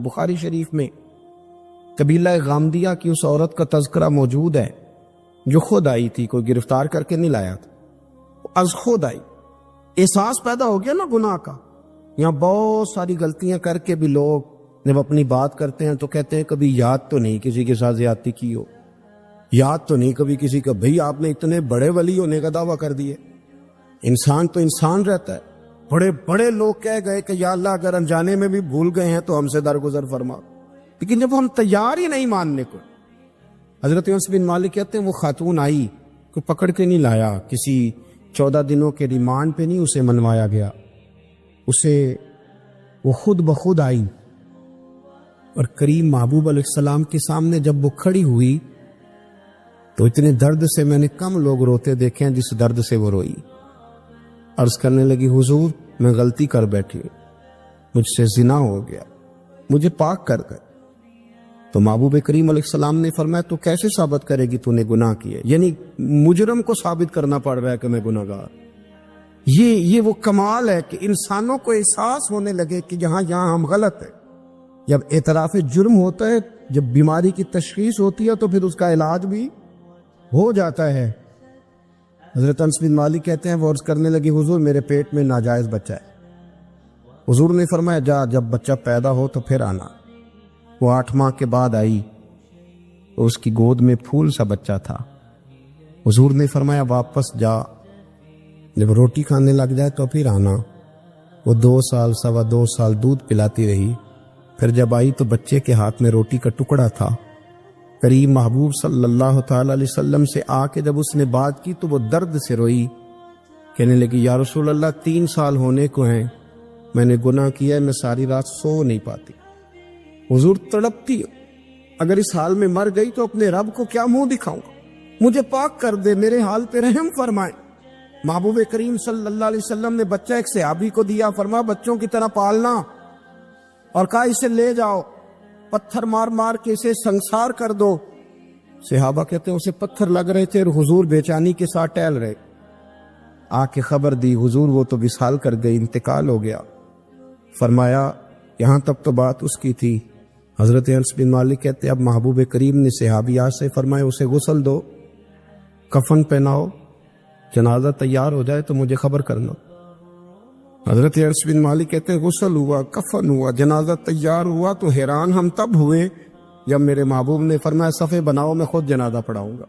بخاری شریف میں قبیلہ غامدیہ کی اس عورت کا تذکرہ موجود ہے جو خود آئی تھی، کوئی گرفتار کر کے نہیں لایا تھا، از خود آئی۔ احساس پیدا ہو گیا نا گناہ کا۔ یہاں بہت ساری غلطیاں کر کے بھی لوگ جب اپنی بات کرتے ہیں تو کہتے ہیں کبھی یاد تو نہیں کسی کے ساتھ زیادتی کی ہو، یاد تو نہیں کبھی کسی کا، بھئی آپ نے اتنے بڑے ولی ہونے کا دعویٰ کر دیے۔ انسان تو انسان رہتا ہے۔ بڑے بڑے لوگ کہہ گئے کہ یا اللہ اگر انجانے میں بھی بھول گئے ہیں تو ہم سے درگزر فرما، لیکن جب ہم تیار ہی نہیں ماننے کو۔ حضرت انس بن مالک کہتے ہیں وہ خاتون آئی، کوئی پکڑ کے نہیں لایا، کسی 14 دنوں کے ریمانڈ پہ نہیں اسے منوایا گیا، اسے وہ خود بخود آئی اور کریم محبوب علیہ السلام کے سامنے جب وہ کھڑی ہوئی تو اتنے درد سے میں نے کم لوگ روتے دیکھے ہیں جس درد سے وہ روئی۔ عرض کرنے لگی حضور میں غلطی کر بیٹھی، مجھ سے زنا ہو گیا، مجھے پاک کر گئے۔ تو محبوب کریم علیہ السلام نے فرمایا تو کیسے ثابت کرے گی تو نے گناہ کیے؟ یعنی مجرم کو ثابت کرنا پڑ رہا ہے کہ میں گناہ گار۔ یہ وہ کمال ہے کہ انسانوں کو احساس ہونے لگے کہ یہاں ہم غلط ہیں۔ جب اعتراف جرم ہوتا ہے، جب بیماری کی تشخیص ہوتی ہے تو پھر اس کا علاج بھی ہو جاتا ہے۔ حضرت انس بن مالک کہتے ہیں وہ عرض کرنے لگی حضور میرے پیٹ میں ناجائز بچہ ہے۔ حضور نے فرمایا جا جب بچہ پیدا ہو تو پھر آنا۔ وہ 8 ماہ کے بعد آئی تو اس کی گود میں پھول سا بچہ تھا۔ حضور نے فرمایا واپس جا، جب روٹی کھانے لگ جائے تو پھر آنا۔ وہ 2 سال 2.25 سال دودھ پلاتی رہی، پھر جب آئی تو بچے کے ہاتھ میں روٹی کا ٹکڑا تھا۔ کریم محبوب صلی اللہ تعالی علیہ وسلم سے آ کے جب اس نے بات کی تو وہ درد سے روئی، کہنے لگی یا رسول اللہ 3 سال ہونے کو ہیں، میں نے گناہ کیا ہے، میں ساری رات سو نہیں پاتی۔ حضور تڑپتی اگر اس حال میں مر گئی تو اپنے رب کو کیا منہ دکھاؤں گا، مجھے پاک کر دے، میرے حال پہ رحم فرمائے۔ محبوب کریم صلی اللہ علیہ وسلم نے بچہ ایک صحابی کو دیا، فرمایا بچوں کی طرح پالنا، اور کہا اسے لے جاؤ، پتھر مار مار کے اسے سنسار کر دو۔ صحابہ کہتے ہیں اسے پتھر لگ رہے تھے اور حضور بے چینی کے ساتھ ٹہل رہے۔ آ کے خبر دی حضور وہ تو وصال کر گئی، انتقال ہو گیا۔ فرمایا یہاں تک تو بات اس کی تھی۔ حضرت انس بن مالک کہتے اب محبوب کریم نے صحابیات سے فرمایا اسے غسل دو، کفن پہناؤ، جنازہ تیار ہو جائے تو مجھے خبر کرنا۔ حضرت انس بن مالک کہتے ہیں غسل ہوا، کفن ہوا، جنازہ تیار ہوا تو حیران ہم تب ہوئے جب میرے محبوب نے فرمایا صفے بناؤ، میں خود جنازہ پڑھاؤں گا،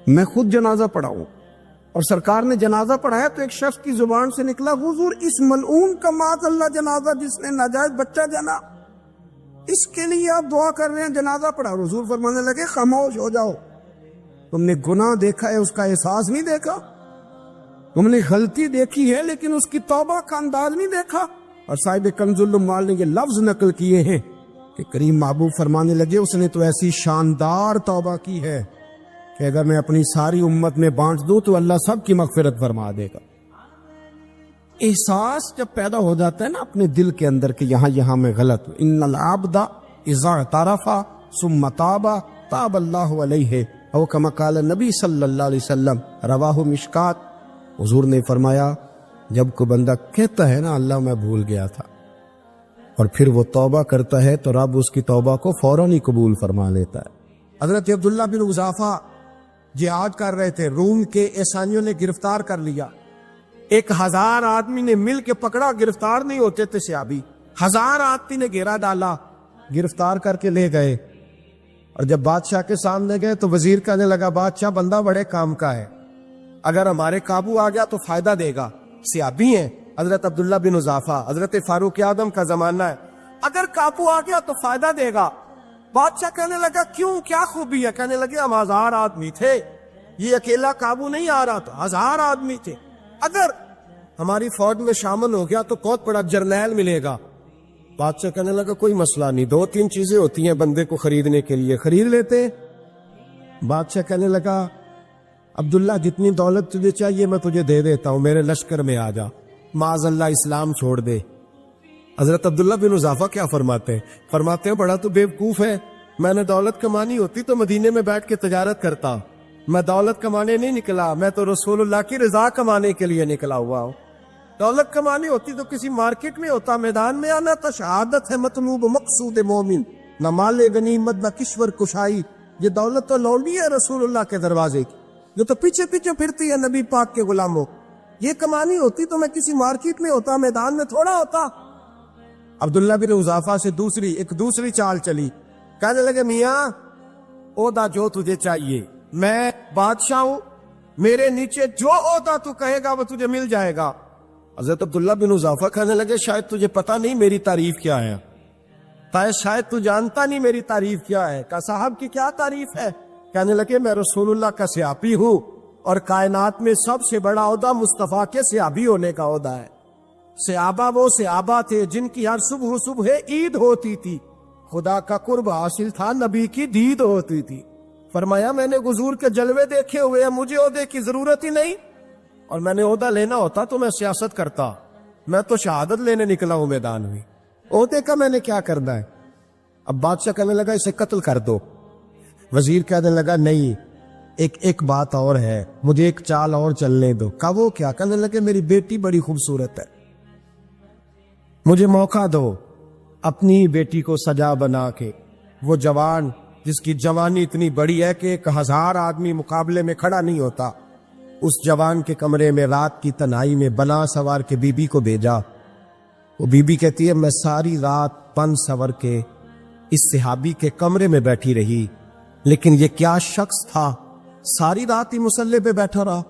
میں خود جنازہ پڑھاؤں۔ اور سرکار نے جنازہ پڑھایا تو ایک شخص کی زبان سے نکلا حضور اس ملعون کا معاذ اللہ جنازہ جس نے ناجائز بچہ جنا، اس کے لیے آپ دعا کر رہے ہیں، جنازہ پڑھا۔ حضور فرمانے لگے خاموش ہو جاؤ، تم نے گناہ دیکھا ہے اس کا احساس نہیں دیکھا، تم نے غلطی دیکھی ہے لیکن اس کی توبہ کا انداز نہیں دیکھا۔ اور صاحب کنز العمال نے یہ لفظ نقل کیے ہیں کہ کریم محبوب فرمانے لگے اس نے تو ایسی شاندار توبہ کی ہے کہ اگر میں اپنی ساری امت میں بانٹ دوں تو اللہ سب کی مغفرت فرما دے گا۔ احساس جب پیدا ہو جاتا ہے نا اپنے دل کے اندر کہ یہاں میں غلط ہوں، ان العبد اذا اعترف ثم تاب تاب اللہ علیہ او کما قال نبی صلی اللہ علیہ وسلم، رواہ مشکات۔ حضور نے فرمایا جب کوئی بندہ کہتا ہے نا اللہ میں بھول گیا تھا اور پھر وہ توبہ کرتا ہے تو رب اس کی توبہ کو فوراً ہی قبول فرما لیتا ہے۔ حضرت عبداللہ بن حذافہ جہاد کر رہے تھے، روم کے عیسائیوں نے گرفتار کر لیا، 1000 آدمی نے مل کے پکڑا، گرفتار نہیں ہوتے تھے صحابی، 1000 آدمی نے گھیرا ڈالا، گرفتار کر کے لے گئے۔ اور جب بادشاہ کے سامنے گئے تو وزیر کہنے لگا بادشاہ بندہ بڑے کام کا ہے، اگر ہمارے قابو آ گیا تو فائدہ دے گا، صحابی ہیں حضرت عبداللہ بن حذافہ، حضرت فاروق اعظم کا زمانہ ہے، اگر قابو آ گیا تو فائدہ دے گا۔ بادشاہ کہنے لگا کیوں، کیا خوبی ہے؟ کہنے لگے ہم 1000 آدمی تھے، یہ اکیلا قابو نہیں آ رہا تھا، 1000 آدمی تھے، اگر ہماری فوج میں شامل ہو گیا تو بہت بڑا جرنیل ملے گا۔ بادشاہ کہنے لگا کوئی مسئلہ نہیں، 2-3 چیزیں ہوتی ہیں بندے کو خریدنے کے لیے، خرید لیتے۔ بادشاہ کہنے لگا عبداللہ جتنی دولت تجھے چاہیے میں تجھے دے دیتا ہوں، میرے لشکر میں آ جا، معاذ اللہ اسلام چھوڑ دے۔ حضرت عبداللہ بن حذافہ کیا فرماتے ہیں بڑا تو بیوقوف ہے، میں نے دولت کمانی ہوتی تو مدینے میں بیٹھ کے تجارت کرتا، میں دولت کمانے نہیں نکلا، میں تو رسول اللہ کی رضا کمانے کے لیے نکلا ہوا ہوں۔ دولت کمانی ہوتی تو کسی مارکیٹ میں ہوتا، میدان میں آنا تھا۔ شہادت ہے مطلوب مقصود مومن، نہ مال غنیمت نہ کشور کشائی۔ یہ دولت تو لونڈی ہے رسول اللہ کے دروازے کی، جو تو پیچھے پیچھے پھرتی ہے نبی پاک کے غلاموں۔ یہ کمانی ہوتی تو میں کسی مارکیٹ میں ہوتا، میدان میں تھوڑا ہوتا۔ عبداللہ بن حذافہ سے ایک دوسری چال چلی، کہنے لگے میاں عہدہ جو تجھے چاہیے، میں بادشاہ ہوں، میرے نیچے جو عہدہ تو کہے گا وہ تجھے مل جائے گا۔ حضرت عبداللہ بن حذافہ کہنے لگے شاید تجھے پتہ نہیں میری تعریف کیا ہے، شاید تو جانتا نہیں میری تعریف کیا ہے۔ کہا صاحب کی کیا تعریف ہے؟ کہنے لگے میں رسول اللہ کا صحابی ہوں، اور کائنات میں سب سے بڑا عہدہ مصطفیٰ کے صحابی ہونے کا عہدہ ہے۔ صحابہ وہ صحابہ تھے جن کی ہر صبح عید ہوتی تھی، خدا کا قرب حاصل تھا، نبی کی دید ہوتی تھی۔ فرمایا میں نے حضور کے جلوے دیکھے ہوئے ہیں، مجھے عہدے کی ضرورت ہی نہیں، اور میں نے عہدہ لینا ہوتا تو میں سیاست کرتا، میں تو شہادت لینے نکلا ہوں میدان میں، عہدے کا میں نے کیا کرنا ہے۔ اب بادشاہ کہنے لگا اسے قتل کر دو۔ وزیر کہنے لگا نہیں، ایک بات اور ہے، مجھے ایک چال اور چلنے دو۔ کہا وہ کیا؟ کہنے لگے میری بیٹی بڑی خوبصورت ہے، مجھے موقع دو اپنی بیٹی کو سجا بنا کے۔ وہ جوان جس کی جوانی اتنی بڑی ہے کہ 1000 آدمی مقابلے میں کھڑا نہیں ہوتا، اس جوان کے کمرے میں رات کی تنہائی میں بنا سوار کے بی بی کو بھیجا۔ وہ بی بی کہتی ہے میں ساری رات بن سور کے اس صحابی کے کمرے میں بیٹھی رہی، لیکن یہ کیا شخص تھا، ساری رات ہی مسلح پہ بیٹھا رہا،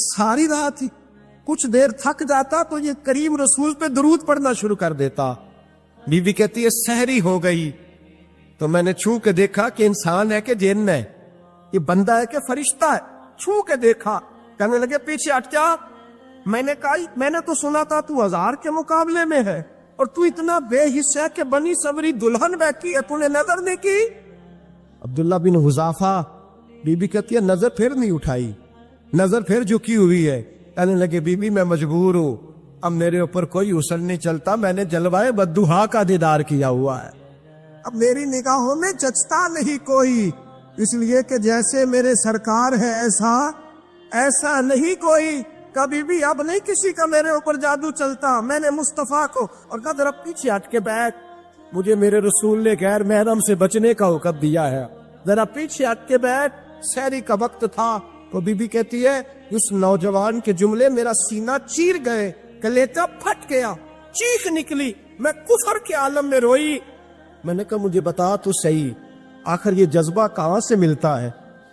ساری رات ہی۔ کچھ دیر تھک جاتا تو یہ کریم رسول پہ درود پڑھنا شروع کر دیتا۔ بی بی کہتی ہے سحری ہو گئی تو میں نے چھو کے دیکھا کہ انسان ہے کہ جن ہے، یہ بندہ ہے کہ فرشتہ ہے، چھو کے دیکھا۔ کہنے لگے پیچھے ہٹ جا۔ میں نے کہا میں نے تو سنا تھا تو 1000 کے مقابلے میں ہے، اور تو اتنا بے حصہ ہے کہ بنی سوری دلہن بیٹھی ہے، تو نے نظر نہیں کی۔ عبداللہ بن حذافہ، بی بی کہتی ہے نظر پھر نہیں اٹھائی، نظر پھر جھکی ہوئی ہے۔ کہنے لگے بی بی میں مجبور ہوں، اب میرے اوپر کوئی حسن نہیں چلتا، میں نے جلوائے بددہا کا دیدار کیا ہوا ہے، اب میری نگاہوں میں جچتا نہیں کوئی، اس لیے کہ جیسے میرے سرکار ہے ایسا نہیں کوئی، کبھی بھی اب نہیں کسی کا میرے اوپر جادو چلتا۔ میں نے مصطفیٰ کو، اور کہا ذرا پیچھے ہٹ کے بیٹھ، مجھے میرے رسول نے غیر محرم سے بچنے کا حکم دیا ہے، ذرا پیچھے ہٹ کے بیٹھ۔ سحری کا وقت تھا تو بی بی کہتی ہے اس نوجوان کے جملے میرا سینہ چیر گئے، کلیجہ پھٹ گیا، چیخ نکلی، میں کفر کے عالم میں روئی۔ میں نے کہا مجھے بتا تو صحیح، آخر یہ جذبہ کہاں سے ملتا ہے،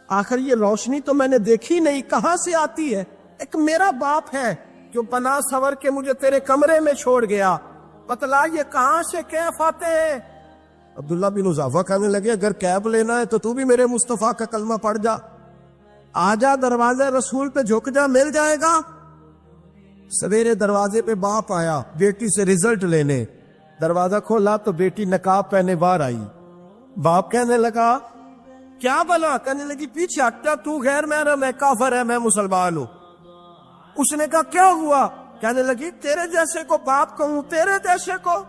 آخر یہ روشنی تو میں نے دیکھی نہیں، کہاں سے آتی ہے؟ ایک میرا باپ ہے جو بنا سور کے مجھے تیرے کمرے میں چھوڑ گیا، بتلا یہ کہاں سے کیف آتے ہیں؟ عبداللہ بن حذافہ کہنے لگے اگر کیب لینا ہے تو بھی میرے مصطفیٰ کا کلمہ پڑھ جا، آجا دروازے رسول پہ جھک جا، مل جائے گا۔ سویرے دروازے پہ باپ آیا بیٹی سے رزلٹ لینے، دروازہ کھولا تو بیٹی نقاب پہنے باہر آئی۔ باپ کہنے لگا کیا بلا؟ کہنے لگی پیچھے ہٹ جا، تو غیر محرم ہے، کافر ہے، میں مسلمان ہوں۔ اس نے کہا کیا ہوا؟ کہنے لگی تیرے جیسے کو باپ کہوں، تیرے جیسے کو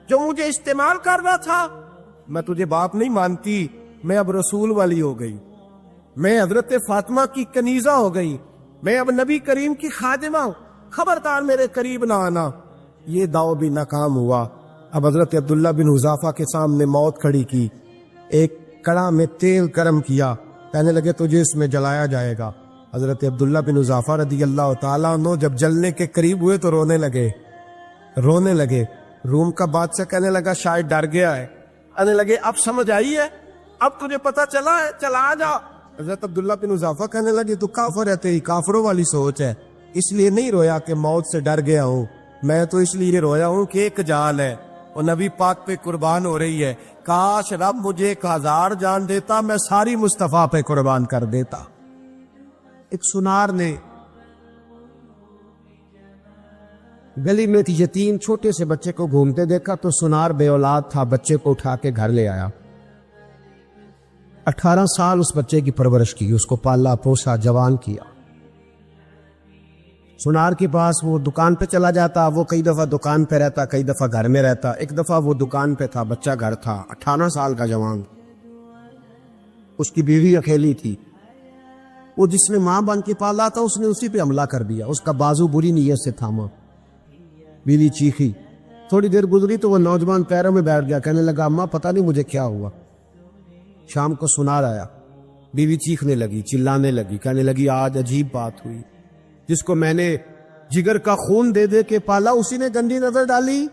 جو مجھے استعمال کر رہا تھا، میں تجھے باپ نہیں مانتی، میں اب رسول والی ہو گئی، میں حضرت فاطمہ کی کنیزہ ہو گئی، میں اب نبی کریم کی خادمہ ہوں، خبردار میرے قریب نہ آنا۔ یہ داؤ بھی ناکام ہوا۔ اب حضرت عبداللہ بن حذافہ کے سامنے موت کھڑی کی، ایک کڑا میں تیل گرم کیا، کہنے لگے تجھے اس میں جلایا جائے گا۔ حضرت عبداللہ بن حذافہ رضی اللہ تعالیٰ عنہ جب جلنے کے قریب ہوئے تو رونے لگے۔ روم کا بادشاہ کہنے لگا شاید ڈر گیا ہے، کہنے لگے اب سمجھ آئی ہے، اب تجھے پتا چلا ہے، چلا آ جا۔ حضرت عبداللہ بن حذافہ کہنے لگے تو کافر ہے، تیری کافروں والی سوچ ہے، اس لیے نہیں رویا کہ موت سے ڈر گیا ہوں، میں تو اس لیے رویا ہوں کہ ایک جان ہے وہ نبی پاک پہ قربان ہو رہی ہے، کاش رب مجھے 1000 جان دیتا، میں ساری مصطفیٰ پہ قربان کر دیتا۔ ایک سنار نے گلی میں یتیم چھوٹے سے بچے کو گھومتے دیکھا تو سنار بے اولاد تھا، بچے کو اٹھا کے گھر لے آیا، 18 سال اس بچے کی پرورش کی، اس کو پالا پوسا، جوان کیا۔ سنار کے پاس وہ دکان پہ چلا جاتا، وہ کئی دفعہ دکان پہ رہتا، کئی دفعہ گھر میں رہتا۔ ایک دفعہ وہ دکان پہ تھا، بچہ گھر تھا، 18 سال کا جوان، اس کی بیوی اکیلی تھی۔ وہ جس نے ماں بن کے پالا تھا اس نے اسی پہ حملہ کر دیا، اس کا بازو بری نیت سے تھاما، بیوی چیخی، تھوڑی دیر گزری تو وہ نوجوان پیروں میں بیٹھ گیا، کہنے لگا اماں پتہ نہیں مجھے کیا ہوا۔ شام کو سنار آیا، بیوی چیخنے لگی، چلانے لگی، کہنے لگی آج عجیب بات ہوئی، جس کو میں نے جگر کا خون دے دے کے پالا اسی نے گندی نظر ڈالی۔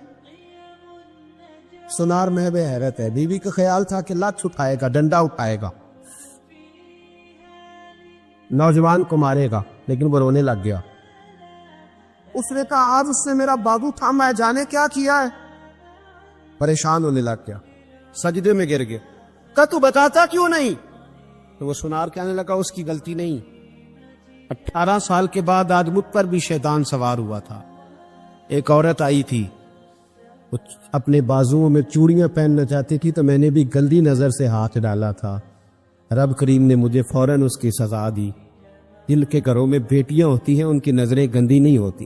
سنار میں بے حیرت ہے، بیوی کا خیال تھا کہ لات اٹھائے گا، ڈنڈا اٹھائے گا، نوجوان کو مارے گا، لیکن وہ رونے لگ گیا۔ اس نے کہا آج اس نے میرا بازو تھاما ہے، جانے کیا کیا ہے، پریشان ہونے لگ گیا، سجدے میں گر گیا، کہا تو بتاتا کیوں نہیں؟ تو وہ سنار کہنے لگا اس کی غلطی نہیں، 18 سال کے بعد آج مجھ پر بھی شیطان سوار ہوا تھا۔ ایک عورت آئی تھی، وہ اپنے بازوؤں میں چوڑیاں پہننا چاہتی تھی تو میں نے بھی گندی نظر سے ہاتھ ڈالا تھا، رب کریم نے مجھے فوراً اس کی سزا دی۔ جن کے گھروں میں بیٹیاں ہوتی ہیں ان کی نظریں گندی نہیں ہوتی،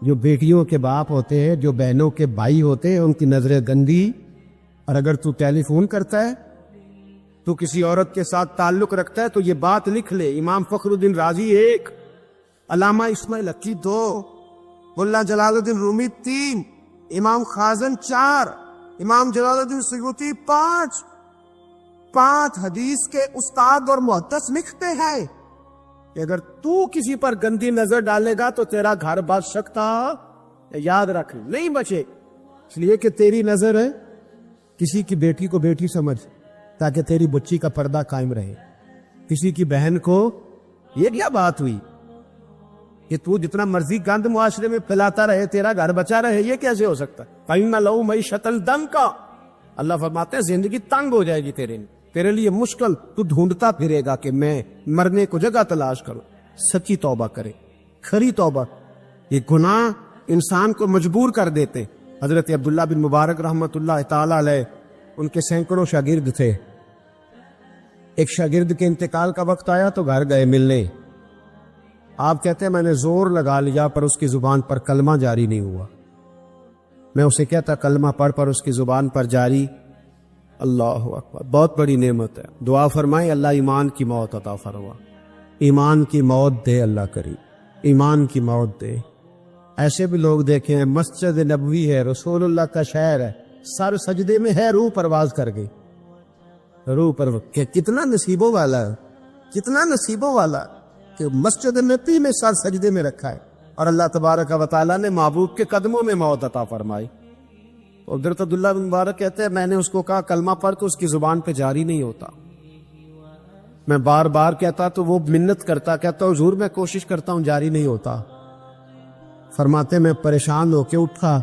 جو بیٹیوں کے باپ ہوتے ہیں، جو بہنوں کے بھائی ہوتے ہیں، ان کی نظریں گندی۔ اور اگر تو ٹیلی فون کرتا ہے، تو کسی عورت کے ساتھ تعلق رکھتا ہے تو یہ بات لکھ لے، امام فخر الدین رازی 1، علامہ اسماعیل حقی 2، ملا جلال الدین رومی 3، امام خازن 4، امام جلال الدین سیوطی 5 حدیث کے استاد اور محدث لکھتے ہیں کہ اگر تو کسی پر گندی نظر ڈالے گا تو تیرا گھر بچ سکتا، یاد رکھ نہیں بچے، اس لیے کہ تیری نظر ہے، کسی کی بیٹی کو بیٹی سمجھ تاکہ تیری بچی کا پردہ قائم رہے، کسی کی بہن کو، یہ کیا بات ہوئی کہ تو جتنا مرضی گند معاشرے میں پھیلاتا رہے تیرا گھر بچا رہے، یہ کیسے ہو سکتا؟ فَإِنَّ لَهُ مَعِيشَةً ضَنْكَ، اللہ فرماتے ہیں زندگی تنگ ہو جائے گی تیرے لیے مشکل، تو ڈھونڈتا پھرے گا کہ میں مرنے کو جگہ تلاش کروں۔ سچی توبہ کرے، کھری توبہ۔ یہ گناہ انسان کو مجبور کر دیتے۔ حضرت عبداللہ بن مبارک رحمۃ اللہ تعالی علیہ، ان کے سینکڑوں شاگرد تھے، ایک شاگرد کے انتقال کا وقت آیا تو گھر گئے ملنے، آپ کہتے ہیں میں نے زور لگا لیا پر اس کی زبان پر کلمہ جاری نہیں ہوا، میں اسے کہتا کلمہ پڑھ پر اس کی زبان پر جاری، اللہ اکبر، بہت بڑی نعمت ہے، دعا فرمائیں اللہ ایمان کی موت عطا فرما، ایمان کی موت دے اللہ کریم، ایمان کی موت دے۔ ایسے بھی لوگ دیکھیں ہیں، مسجد نبوی ہے، رسول اللہ کا شہر ہے، سر سجدے میں ہے، روح پرواز کر گئی، روح پر کتنا نصیبوں والا ہے، کتنا نصیبوں والا کہ مسجد نبی میں سر سجدے میں رکھا ہے، اور اللہ تبارک و تعالیٰ نے محبوب کے قدموں میں موت عطا فرمائی۔ حضرت عبداللہ بن مبارک کہتے ہیں میں نے اس کو کہا کلمہ پڑھ کے اس کی زبان پہ جاری نہیں ہوتا، میں بار بار کہتا تو وہ منت کرتا، کہتا حضور میں کوشش کرتا ہوں جاری نہیں ہوتا۔ فرماتے میں پریشان ہو کے اٹھا،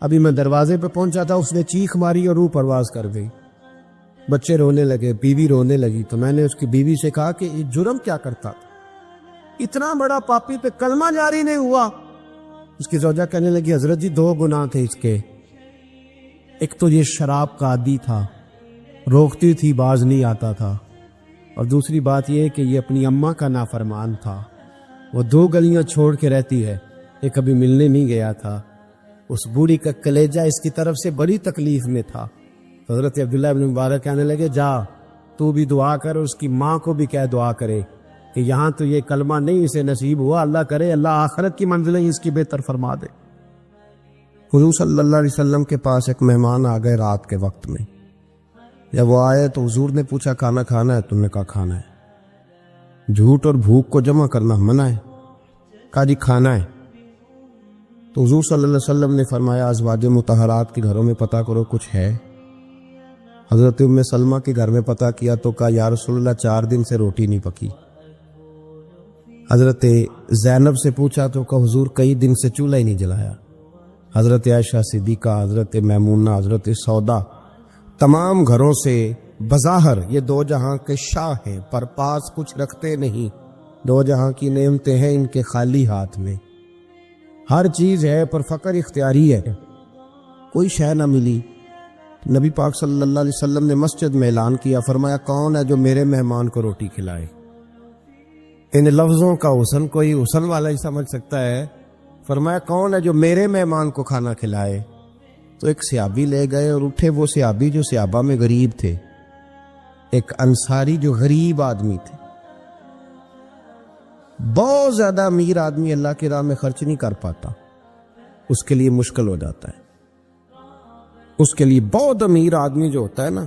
ابھی میں دروازے پہ پہنچا تھا، اس نے چیخ ماری اور روح پرواز کر گئی، بچے رونے لگے، بیوی رونے لگی، تو میں نے اس کی بیوی سے کہا کہ یہ جرم کیا کرتا تھا، اتنا بڑا پاپی پہ کلمہ جاری نہیں ہوا۔ اس کی زوجہ کہنے لگی حضرت جی 2 گناہ تھے اس کے، ایک تو یہ شراب کا عادی تھا، روکتی تھی باز نہیں آتا تھا، اور دوسری بات یہ کہ یہ اپنی اماں کا نافرمان تھا، وہ 2 گلیاں چھوڑ کے رہتی ہے، یہ کبھی ملنے نہیں گیا تھا، اس بوڑھی کا کلیجہ اس کی طرف سے بڑی تکلیف میں تھا۔ تو حضرت عبداللہ بن مبارک کہنے لگے جا تو بھی دعا کر، اس کی ماں کو بھی کہہ دعا کرے کہ یہاں تو یہ کلمہ نہیں اسے نصیب ہوا، اللہ کرے اللہ آخرت کی منزلیں اس کی بہتر فرما دے۔ حضور صلی اللہ علیہ وسلم کے پاس ایک مہمان آ گئے رات کے وقت میں، جب وہ آئے تو حضور نے پوچھا کھانا کھانا ہے؟ تم نے کہا کھانا ہے۔ جھوٹ اور بھوک کو جمع کرنا منع ہے، کہا جی کھانا ہے۔ تو حضور صلی اللہ علیہ وسلم نے فرمایا ازواج مطہرات کے گھروں میں پتہ کرو کچھ ہے۔ حضرت ام سلمہ کے گھر میں پتہ کیا تو کہا یا رسول اللہ 4 دن سے روٹی نہیں پکی۔ حضرت زینب سے پوچھا تو کہا حضور کئی دن سے چولہا ہی نہیں جلایا۔ حضرت عائشہ صدیقہ، حضرت میمونہ، حضرت سودا، تمام گھروں سے بظاہر یہ 2 جہاں کے شاہ ہیں پر پاس کچھ رکھتے نہیں، 2 جہاں کی نعمتیں ہیں ان کے خالی ہاتھ میں، ہر چیز ہے پر فقر اختیاری ہے، کوئی شے نہ ملی۔ نبی پاک صلی اللہ علیہ وسلم نے مسجد میں اعلان کیا، فرمایا کون ہے جو میرے مہمان کو روٹی کھلائے؟ ان لفظوں کا حسن کوئی حسن والا ہی سمجھ سکتا ہے، فرمایا کون ہے جو میرے مہمان کو کھانا کھلائے؟ تو ایک صحابی لے گئے اور اٹھے، وہ صحابی جو صحابہ میں غریب تھے، ایک انصاری جو غریب آدمی تھے، بہت زیادہ امیر آدمی اللہ کی راہ میں خرچ نہیں کر پاتا، اس کے لیے مشکل ہو جاتا ہے۔ اس کے لیے بہت امیر آدمی جو ہوتا ہے نا،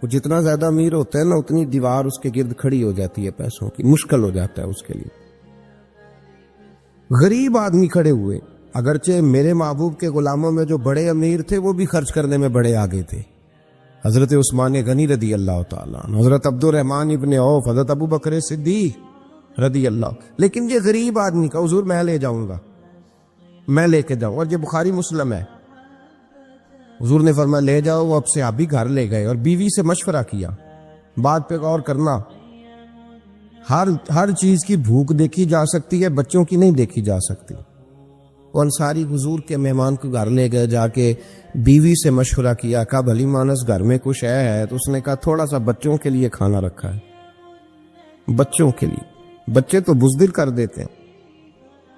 وہ جتنا زیادہ امیر ہوتا ہے نا اتنی دیوار اس کے گرد کھڑی ہو جاتی ہے پیسوں کی، مشکل ہو جاتا ہے اس کے لیے۔ غریب آدمی کھڑے ہوئے، اگرچہ میرے محبوب کے غلاموں میں جو بڑے امیر تھے وہ بھی خرچ کرنے میں بڑے آگے تھے، حضرت عثمان غنی رضی اللہ تعالیٰ عنہ، حضرت عبد الرحمن ابن عوف، حضرت ابو بکر صدیق رضی اللہ۔ لیکن یہ غریب آدمی کا حضور میں لے جاؤں گا، میں لے کے جاؤں، اور یہ بخاری مسلم ہے، حضور نے فرمایا لے جاؤ۔ وہ اب سے آپ بھی گھر لے گئے اور بیوی سے مشورہ کیا، بات پہ غور کرنا، ہر چیز کی بھوک دیکھی جا سکتی ہے، بچوں کی نہیں دیکھی جا سکتی۔ وہ انصاری حضور کے مہمان کو گھر لے گئے، جا کے بیوی سے مشورہ کیا، کہا بھلی مانس گھر میں کچھ ہے؟ تو اس نے کہا تھوڑا سا بچوں کے لیے کھانا رکھا ہے، بچوں کے لیے۔ بچے تو بزدل کر دیتے ہیں،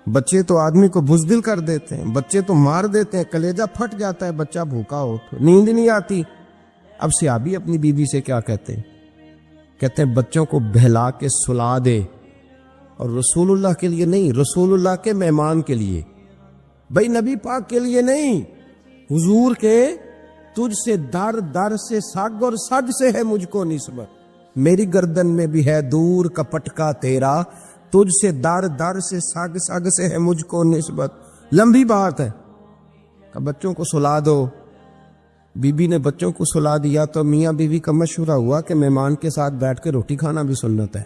بچے تو آدمی کو بزدل کر دیتے ہیں، بچے تو مار دیتے ہیں، کلیجہ پھٹ جاتا ہے بچہ بھوکا ہو تو، نیند نہیں آتی۔ اب صحابی اپنی بیوی سے کیا کہتے ہیں؟ کہتے ہیں بچوں کو بہلا کے سلا دے، اور رسول اللہ کے لیے نہیں، رسول اللہ کے مہمان کے لیے، بھائی نبی پاک کے لیے نہیں، حضور کے تجھ سے در در سے سگ اور سگ سے ہے مجھ کو نسبت، میری گردن میں بھی ہے دور کا پٹکا تیرا، تجھ سے در در سے سگ سگ سے ہے مجھ کو نسبت۔ لمبی بات ہے کہ بچوں کو سلا دو۔ بی بی نے بچوں کو سلا دیا تو میاں بیوی کا مشورہ ہوا کہ مہمان کے ساتھ بیٹھ کے روٹی کھانا بھی سنت ہے۔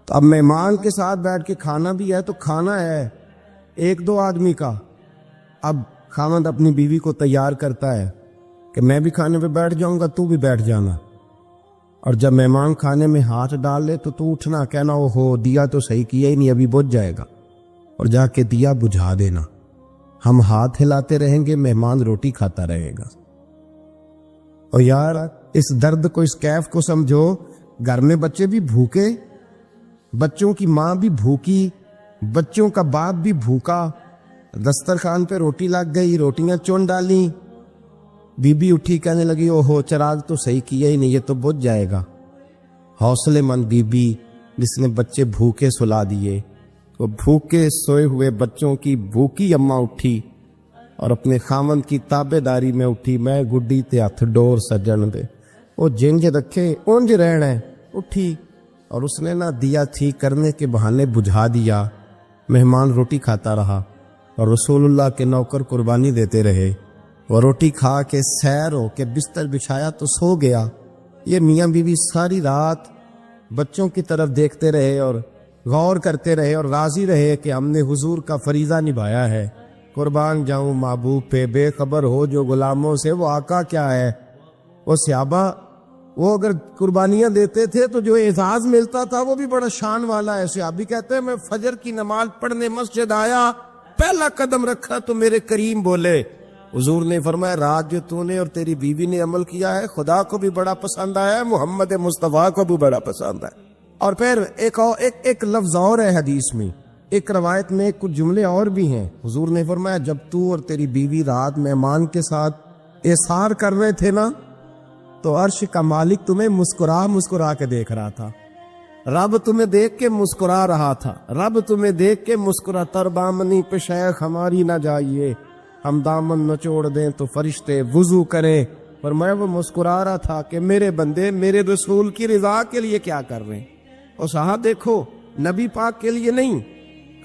تو اب مہمان کے ساتھ بیٹھ کے کھانا بھی ہے تو کھانا ہے ایک دو آدمی کا۔ اب خاوند اپنی بیوی کو تیار کرتا ہے کہ میں بھی کھانے پہ بیٹھ جاؤں گا، تو بھی بیٹھ جانا، اور جب مہمان کھانے میں ہاتھ ڈال لے تو اٹھنا، کہنا او ہو دیا تو صحیح کیا ہی نہیں، ابھی بجھ جائے گا، اور جا کے دیا بجھا دینا۔ ہم ہاتھ ہلاتے رہیں گے، مہمان روٹی کھاتا رہے گا۔ اور یار اس درد کو، اس کیف کو سمجھو، گھر میں بچے بھی بھوکے، بچوں کی ماں بھی بھوکی، بچوں کا باپ بھی بھوکا، دسترخوان پہ روٹی لگ گئی، روٹیاں چون ڈالی، بی بی اٹھی کہنے لگی او ہو چراغ تو صحیح کیا ہی نہیں، یہ تو بجھ جائے گا۔ حوصلے مند بی بی جس نے بچے بھوکے سلا دیے، وہ بھوکے سوئے ہوئے بچوں کی بھوکی اماں اٹھی اور اپنے خاوند کی تابے داری میں اٹھی، میں گڈی تے ہتھ ڈور سجن دے، وہ جنج رکھے اونج رہنا ہے، اٹھی اور اس نے نہ دیا ٹھیک کرنے کے بہانے بجھا دیا۔ مہمان روٹی کھاتا رہا اور رسول اللہ کے نوکر قربانی دیتے رہے، وہ روٹی کھا کے سیر ہو کے بستر بچھایا تو سو گیا۔ یہ میاں بیوی ساری رات بچوں کی طرف دیکھتے رہے اور غور کرتے رہے اور راضی رہے کہ ہم نے حضور کا فریضہ نبھایا ہے۔ قربان جاؤں محبوب پہ، بے خبر ہو جو غلاموں سے وہ آقا کیا ہے۔ وہ صحابہ وہ اگر قربانیاں دیتے تھے تو جو اعزاز ملتا تھا وہ بھی بڑا شان والا ہے۔ صحابی کہتے ہیں میں فجر کی نماز پڑھنے مسجد آیا، پہلا قدم رکھا تو میرے کریم بولے، حضور نے فرمایا رات جو تو نے اور تیری بیوی نے عمل کیا ہے خدا کو بھی بڑا پسند آیا ہے، محمد مصطفیٰ کو بھی بڑا پسند ہے۔ اور پھر ایک لفظ اور ہے حدیث میں، ایک روایت میں کچھ جملے اور بھی ہیں۔ حضور نے فرمایا جب تو اور تیری بیوی رات مہمان کے ساتھ احسار کر رہے تھے نا تو عرش کا مالک تمہیں مسکرا کے دیکھ رہا تھا، رب تمہیں دیکھ کے مسکرا رہا تھا، رب تمہیں دیکھ کے مسکرا، تر دامنی پہ شیخ ہماری نہ جائیے، ہم دامن نچوڑ دیں تو فرشتے وضو کریں۔ فرمایا وہ مسکرا رہا تھا کہ میرے بندے میرے رسول کی رضا کے لیے کیا کر رہے ہیں۔ اور صاحب دیکھو، نبی پاک کے لیے نہیں،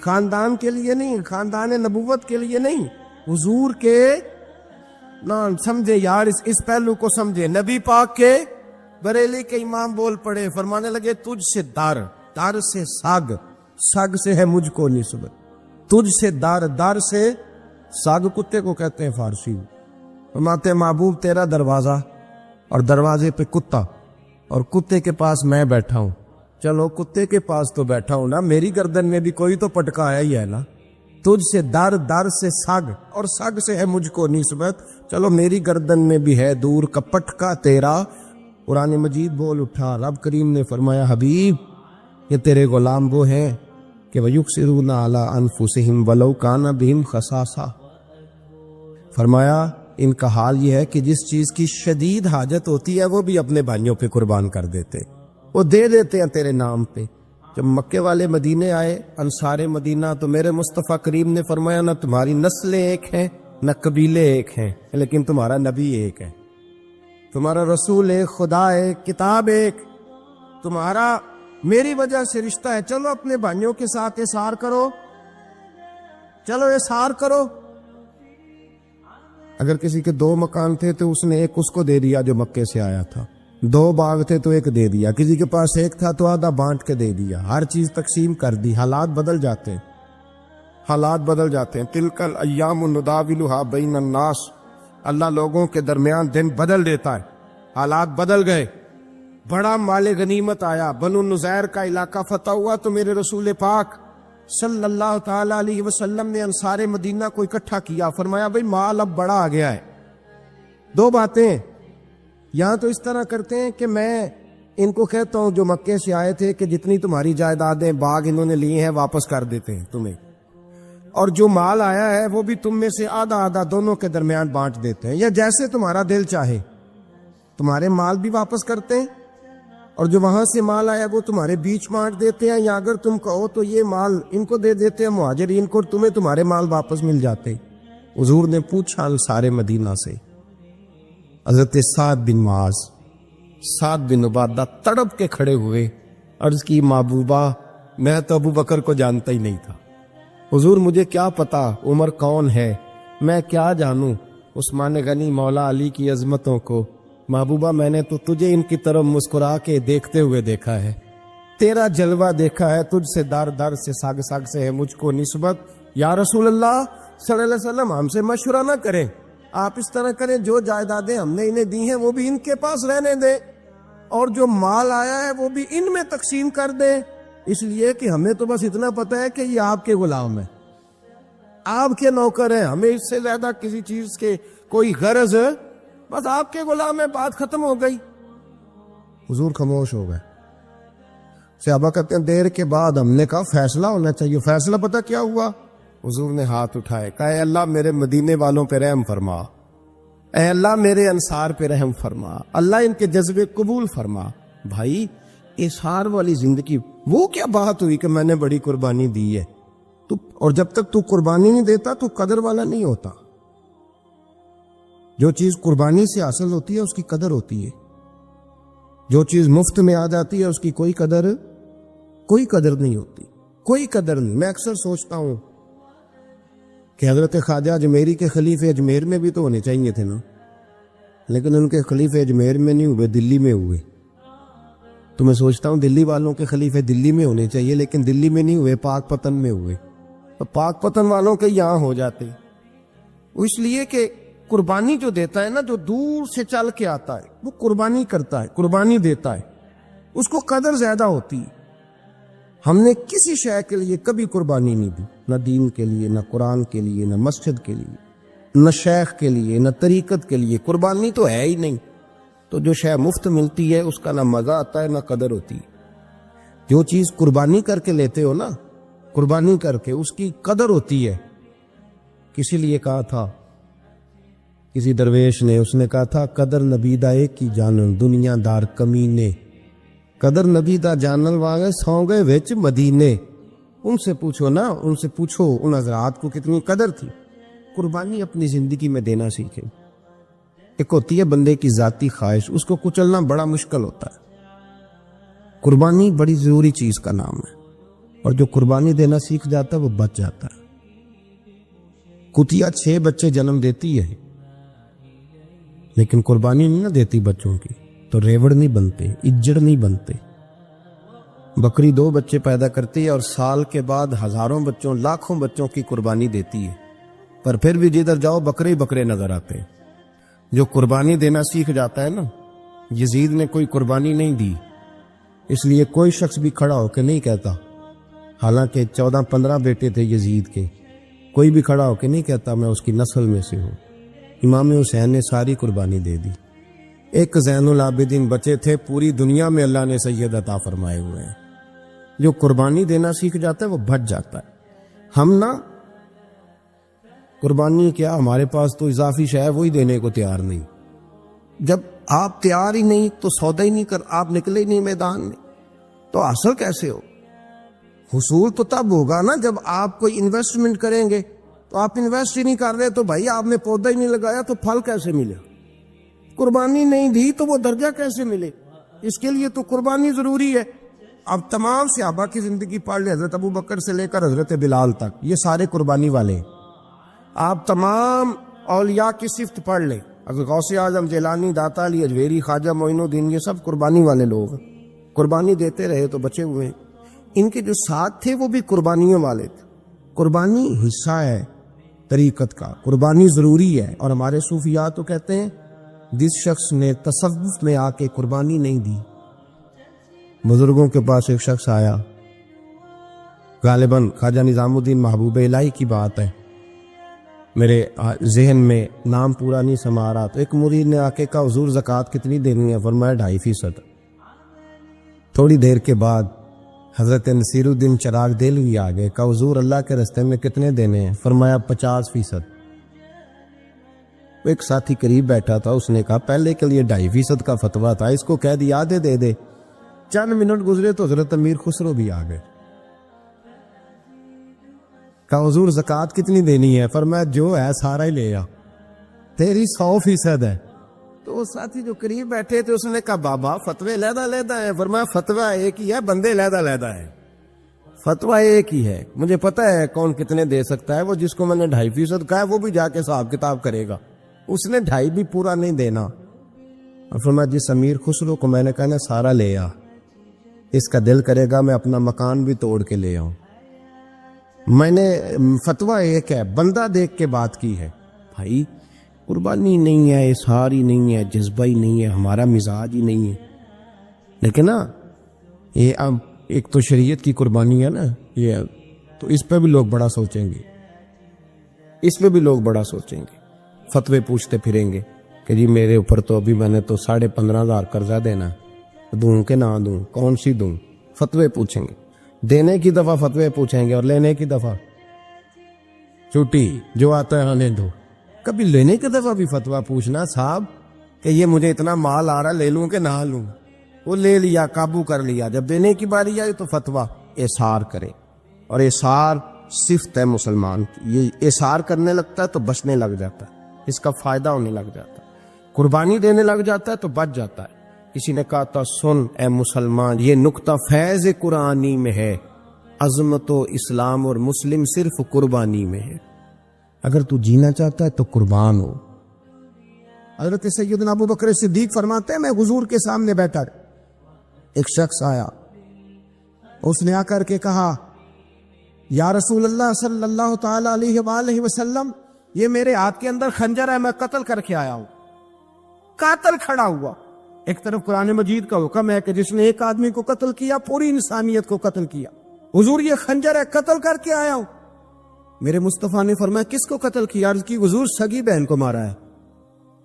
خاندان کے لیے نہیں، خاندان نبوت کے لیے نہیں، حضور کے نہ سمجھے یار، اس پہلو کو سمجھے۔ نبی پاک کے بریلی کے امام بول پڑے، فرمانے لگے تجھ سے در سے سگ سے ہے مجھ کو نسبت، تجھ سے در سے ساگ کتے کو کہتے ہیں فارسی میں۔ فرماتے محبوب تیرا دروازہ اور دروازے پہ کتا، اور کتے کے پاس میں بیٹھا ہوں، چلو کتے کے پاس تو بیٹھا ہوں نا، میری گردن میں بھی کوئی تو پٹکا آیا ہی ہے نا۔ تجھ سے در سے سگ اور سگ سے ہے مجھ کو نسبت، چلو میری گردن میں بھی ہے دور کا پٹکا تیرا۔ قرآن مجید بول اٹھا، رب کریم نے فرمایا حبیب یہ تیرے غلام وہ ہیں کہ وَيُقْصِرُونَ عَلَىٰ أَنفُسِهِمْ وَلَوْ كَانَ بِهِمْ خَصَاصَةٌ، فرمایا ان کا حال یہ ہے کہ جس چیز کی شدید حاجت ہوتی ہے وہ بھی اپنے بھائیوں پہ قربان کر دیتے، وہ دے دیتے ہیں تیرے نام پہ، جب مکے والے مدینے آئے انصار مدینہ تو میرے مصطفیٰ کریم نے فرمایا نہ تمہاری نسلیں ایک ہیں نہ قبیلے ایک ہیں، لیکن تمہارا نبی ایک ہے، تمہارا رسول ایک، خدا ایک، کتاب ایک، تمہارا میری وجہ سے رشتہ ہے، چلو اپنے بھائیوں کے ساتھ احسار کرو، چلو احسار کرو۔ اگر کسی کے 2 مکان تھے تو اس نے ایک اس کو دے دیا جو مکے سے آیا تھا، 2 باغ تھے تو ایک دے دیا، کسی کے پاس ایک تھا تو آدھا بانٹ کے دے دیا، ہر چیز تقسیم کر دی۔ حالات بدل جاتے ہیں، حالات بدل جاتے ہیں۔ تلک الایام نداولها بین الناس، اللہ لوگوں کے درمیان دن بدل دیتا ہے، حالات بدل گئے۔ بڑا مال غنیمت آیا، بنو نذیر کا علاقہ فتح ہوا تو میرے رسول پاک صلی اللہ تعالی علیہ وسلم نے انصار مدینہ کو اکٹھا کیا، فرمایا بھئی مال اب بڑا آ گیا ہے۔ 2 باتیں، یہاں تو اس طرح کرتے ہیں کہ میں ان کو کہتا ہوں جو مکے سے آئے تھے کہ جتنی تمہاری جائیدادیں باغ انہوں نے لیے ہیں واپس کر دیتے ہیں تمہیں، اور جو مال آیا ہے وہ بھی تم میں سے آدھا آدھا دونوں کے درمیان بانٹ دیتے ہیں، یا جیسے تمہارا دل چاہے تمہارے مال بھی واپس کرتے ہیں، اور جو وہاں سے مال آیا وہ تمہارے بیچ بانٹ دیتے ہیں، یا اگر تم کہو تو یہ مال ان کو دے دیتے ہیں مہاجرین کو، تمہیں تمہارے مال واپس مل جاتے۔ حضور نے پوچھا انصار مدینہ سے، حضرت سعد بن معاذ، سعد بن عبادہ تڑپ کے کھڑے ہوئے، عرض کی محبوبہ میں تو ابو بکر کو جانتا ہی نہیں تھا، حضور مجھے کیا پتا عمر کون ہے، میں کیا جانوں عثمان غنی مولا علی کی عظمتوں کو، محبوبہ میں نے تو تجھے ان کی طرف مسکرا کے دیکھتے ہوئے دیکھا ہے، تیرا جلوہ دیکھا ہے، تجھ سے در در سے ساگ ساگ سے ہے مجھ کو نسبت، یا رسول اللہ صلی اللہ علیہ وسلم ہم سے مشورہ نہ کریں، آپ اس طرح کریں جو جائیدادیں ہم نے انہیں دی ہیں وہ بھی ان کے پاس رہنے دیں، اور جو مال آیا ہے وہ بھی ان میں تقسیم کر دیں، اس لیے کہ ہمیں تو بس اتنا پتا ہے کہ یہ آپ کے غلام ہیں، آپ کے نوکر ہیں، ہمیں اس سے زیادہ کسی چیز کے کوئی غرض، بس آپ کے غلام ہیں، بات ختم ہو گئی۔ حضور خاموش ہو گئے۔ صحابہ کہتے ہیں دیر کے بعد ہم نے کہا فیصلہ ہونا چاہیے، فیصلہ پتہ کیا ہوا؟ حضور نے ہاتھ اٹھائے، کہا اے اللہ میرے مدینے والوں پہ رحم فرما، اے اللہ میرے انصار پہ رحم فرما، اللہ ان کے جذبے قبول فرما۔ بھائی اظہار والی زندگی وہ کیا بات ہوئی کہ میں نے بڑی قربانی دی ہے، تو اور جب تک تو قربانی نہیں دیتا تو قدر والا نہیں ہوتا۔ جو چیز قربانی سے حاصل ہوتی ہے اس کی قدر ہوتی ہے، جو چیز مفت میں آ جاتی ہے اس کی کوئی قدر نہیں ہوتی، کوئی قدر نہیں۔ میں اکثر سوچتا ہوں کہ حضرت خواجہ اجمیری کے خلیفے اجمیر میں بھی تو ہونے چاہیے تھے نا، لیکن ان کے خلیفے اجمیر میں نہیں ہوئے، دلی میں ہوئے۔ تو میں سوچتا ہوں دلی والوں کے خلیفے دلی میں ہونے چاہیے، لیکن دلی میں نہیں ہوئے، پاک پتن میں ہوئے، تو پاک پتن والوں کے یہاں ہو جاتے۔ اس لیے کہ قربانی جو دیتا ہے نا، جو دور سے چل کے آتا ہے وہ قربانی کرتا ہے، قربانی دیتا ہے، اس کو قدر زیادہ ہوتی ہے۔ ہم نے کسی شے کے لیے کبھی قربانی نہیں دی، نہ دین کے لیے، نہ قرآن کے لیے، نہ مسجد کے لیے، نہ شیخ کے لیے، نہ طریقت کے لیے، قربانی تو ہے ہی نہیں۔ تو جو شے مفت ملتی ہے اس کا نہ مزہ آتا ہے نہ قدر ہوتی ہے۔ جو چیز قربانی کر کے لیتے ہو نا، قربانی کر کے، اس کی قدر ہوتی ہے۔ کسی لیے کہا تھا کسی درویش نے، اس نے کہا تھا قدر نبی دا ایک کی جانن دنیا دار کمینے، قدر نبی دا جانن واگے سو گئے وچ مدینے۔ ان سے پوچھو نا، ان سے پوچھو ان حضرات کو کتنی قدر تھی۔ قربانی اپنی زندگی میں دینا سیکھے۔ ایک ہوتی ہے بندے کی ذاتی خواہش، اس کو کچلنا بڑا مشکل ہوتا ہے۔ قربانی بڑی ضروری چیز کا نام ہے، اور جو قربانی دینا سیکھ جاتا ہے وہ بچ جاتا ہے۔ کتیا 6 بچے جنم دیتی ہے لیکن قربانی نہیں نہ دیتی بچوں کی، تو ریوڑ نہیں بنتے، اجڑ نہیں بنتے۔ بکری 2 بچے پیدا کرتی ہے اور سال کے بعد ہزاروں بچوں، لاکھوں بچوں کی قربانی دیتی ہے، پر پھر بھی جدھر جاؤ بکرے ہی بکرے نظر آتے ہیں۔ جو قربانی دینا سیکھ جاتا ہے نا، یزید نے کوئی قربانی نہیں دی، اس لیے کوئی شخص بھی کھڑا ہو کے نہیں کہتا، حالانکہ 14-15 بیٹے تھے یزید کے، کوئی بھی کھڑا ہو کے نہیں کہتا میں اس کی نسل میں سے ہوں۔ امام حسین نے ساری قربانی دے دی۔ ایک زین العابدین بچے تھے، پوری دنیا میں اللہ نے سید عطا فرمائے ہوئے ہیں۔ جو قربانی دینا سیکھ جاتا ہے وہ بچ جاتا ہے۔ ہم نا قربانی کیا، ہمارے پاس تو اضافی شے ہے وہی دینے کو تیار نہیں۔ جب آپ تیار ہی نہیں تو سودا ہی نہیں کر، آپ نکلے ہی نہیں میدان میں، تو حاصل کیسے ہو؟ حصول تو تب ہوگا نا جب آپ کوئی انویسٹمنٹ کریں گے. تو آپ انویسٹ ہی نہیں کر رہے تو بھائی آپ نے پودا ہی نہیں لگایا تو پھل کیسے ملے؟ قربانی نہیں دی تو وہ درجہ کیسے ملے؟ اس کے لیے تو قربانی ضروری ہے. اب تمام صحابہ کی زندگی پڑھ لیں، حضرت ابو بکر سے لے کر حضرت بلال تک، یہ سارے قربانی والے ہیں. آپ تمام اولیاء کی صفت پڑھ لیں، اگر غوث اعظم، جیلانی، داتا علی اجویری، خواجہ معین الدین، یہ سب قربانی والے لوگ ہیں. قربانی دیتے رہے تو بچے ہوئے ہیں. ان کے جو ساتھ تھے وہ بھی قربانیوں والے تھے. قربانی حصہ ہے طریقت کا، قربانی ضروری ہے. اور ہمارے صوفیاء تو کہتے ہیں جس شخص نے تصوف میں آ کے قربانی نہیں دی. بزرگوں کے پاس ایک شخص آیا، غالباً خواجہ نظام الدین محبوب الہی کی بات ہے، میرے ذہن میں نام پورا نہیں سما رہا. تو ایک مرید نے آ کے کہا حضور زکوٰۃ کتنی دینی ہے؟ فرمایا 2.5%. تھوڑی دیر کے بعد حضرت نصیر الدین چراغ دہلوی آ گئے، کہا حضور اللہ کے رستے میں کتنے دینے ہیں؟ فرمایا 50%. ایک ساتھی قریب بیٹھا تھا، اس نے کہا پہلے کے لیے 2.5% کا فتویٰ تھا، اس کو کہہ دیا آدھے دے دے. چند منٹ گزرے تو حضرت امیر خسرو بھی آ گئے، کہا حضور زکوٰۃ کتنی دینی ہے؟ فرمایا جو ہے سارا ہی لے آ، تیری 100% ہے. تو وہ ساتھی جو قریب بیٹھے تھے اس نے کہا بابا فتوے علیحدہ علیحدہ ہیں. فرمایا فتویٰ ایک ہی ہے، بندے علیحدہ علیحدہ ہیں. فتویٰ ایک ہی ہے، مجھے پتا ہے کون کتنے دے سکتا ہے. وہ جس کو میں نے 2.5% کہا ہے وہ بھی جا کے حساب کتاب کرے گا، اس نے 2.5 بھی پورا نہیں دینا. اور فرمایا جس امیر خسرو کو میں نے کہا نا سارا لے آ، اس کا دل کرے گا میں اپنا مکان بھی توڑ کے لے آؤں. میں نے فتویٰ ایک ہے، بندہ دیکھ کے بات کی ہے. بھائی قربانی نہیں ہے، اظہار ہی نہیں ہے، جذبہ ہی نہیں ہے، ہمارا مزاج ہی نہیں ہے. لیکن نا یہ اب ایک تو شریعت کی قربانی ہے نا یہ، تو اس پہ بھی لوگ بڑا سوچیں گے، اس پہ بھی لوگ بڑا سوچیں گے. فتوے پوچھتے پھریں گے کہ جی میرے اوپر تو ابھی میں نے تو 15,500 قرضہ دینا، دوں کہ نہ دوں، کون سی دوں؟ فتوے پوچھیں گے. دینے کی دفعہ فتوے پوچھیں گے اور لینے کی دفعہ چھٹی، جو آتا ہے آنے دو. کبھی لینے کی دفعہ بھی فتویٰ پوچھنا صاحب کہ یہ مجھے اتنا مال آ رہا لے لوں کہ نہ لوں. وہ لے لیا، قابو کر لیا. جب دینے کی باری آئی تو فتویٰ احصار کرے. اور احصار صفت ہے مسلمان کی، یہ احصار کرنے لگتا ہے تو بچنے لگ جاتا ہے، اس کا فائدہ ہونے لگ جاتا ہے. قربانی دینے لگ جاتا ہے تو بچ جاتا ہے. کسی نے کہا تھا سن اے مسلمان، یہ نقطہ فیض قرآنی میں ہے، عظمت و اسلام اور مسلم صرف قربانی میں ہے. اگر تو جینا چاہتا ہے تو قربان ہو. حضرت سیدنا ابو بکر صدیق فرماتے ہیں میں حضور کے سامنے بیٹھا، ایک شخص آیا، اس نے آ کر کے کہا یا رسول اللہ صلی اللہ تعالی علیہ وآلہ وسلم، یہ میرے ہاتھ کے اندر خنجر ہے، میں قتل کر کے آیا ہوں. قاتل کھڑا ہوا. ایک طرف قرآن مجید کا حکم ہے کہ جس نے ایک آدمی کو قتل کیا پوری انسانیت کو قتل کیا. حضور یہ خنجر ہے، قتل کر کے آیا ہوں. میرے مصطفیٰ نے فرمایا کس کو قتل کیا؟ عرض کی حضور سگی بہن کو مارا ہے.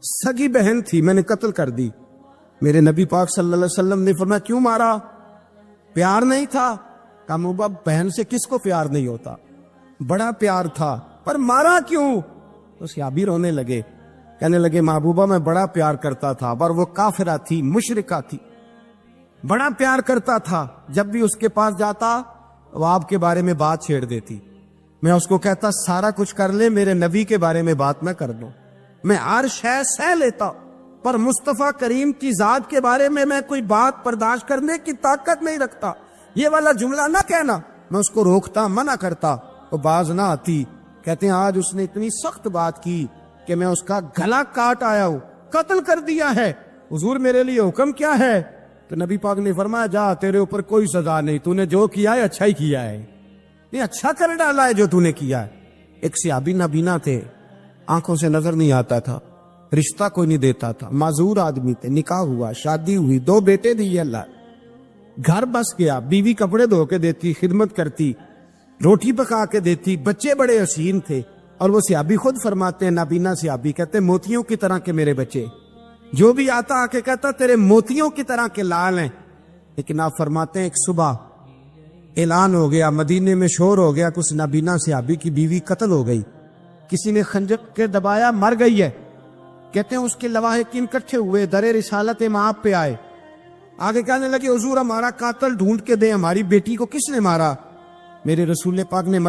سگی بہن تھی، میں نے قتل کر دی. میرے نبی پاک صلی اللہ علیہ وسلم نے فرمایا کیوں مارا؟ پیار نہیں تھا؟ کہا موبا بہن سے کس کو پیار نہیں ہوتا، بڑا پیار تھا، پر مارا کیوں؟ تو صحابی رونے لگے، کہنے لگے محبوبہ میں بڑا پیار کرتا تھا، پر وہ کافرہ تھی، مشرکہ تھی، بڑا پیار کرتا تھا. جب بھی اس کے پاس جاتا وہ آپ کے بارے میں بات چھیڑ دیتی. میں اس کو کہتا سارا کچھ کر لے، میرے نبی کے بارے میں بات میں کر دوں، میں ہر شے سہ لیتا، پر مصطفیٰ کریم کی ذات کے بارے میں کوئی بات برداشت کرنے کی طاقت نہیں رکھتا. یہ والا جملہ نہ کہنا. میں اس کو روکتا، منع کرتا، وہ باز نہ آتی. کہتے ہیں آج اس نے اتنی سخت بات کی کہ میں اس کا گلا کاٹ آیا ہوں، قتل کر دیا ہے. حضور میرے لیے حکم کیا ہے؟ تو نبی پاک نے فرمایا جا، تیرے اوپر کوئی سزا نہیں، تو نے جو کیا ہے اچھا ہی کیا ہے، یہ اچھا کر ڈالا ہے جو تو نے کیا ہے. ایک صحابی نابینا تھے، آنکھوں سے نظر نہیں آتا تھا، رشتہ کوئی نہیں دیتا تھا، معذور آدمی تھے. نکاح ہوا، شادی ہوئی، 2 بیٹے دیے اللہ، گھر بس گیا، بیوی کپڑے دھو کے دیتی، خدمت کرتی، روٹی پکا کے دیتی، بچے بڑے حسین تھے. اور وہ صحابی خود فرماتے ہیں، نابینا صحابی کہتے ہیں موتیوں کی طرح کے میرے بچے، جو بھی آتا آ کے کہتا تیرے موتیوں کی طرح کے لال ہیں. لیکن آپ فرماتے ہیں ایک صبح اعلان ہو گیا، مدینے میں شور ہو گیا، کچھ نابینا صحابی کی بیوی قتل ہو گئی، کسی نے خنجر کے دبایا، مر گئی ہے. کہتے ہیں اس کے لواحقین اکٹھے ہوئے، در رسالت امام پہ آئے، آگے کہنے لگے حضور ہمارا قاتل ڈھونڈ کے دیں، ہماری بیٹی کو کس نے مارا؟ میرے رسول پاک نے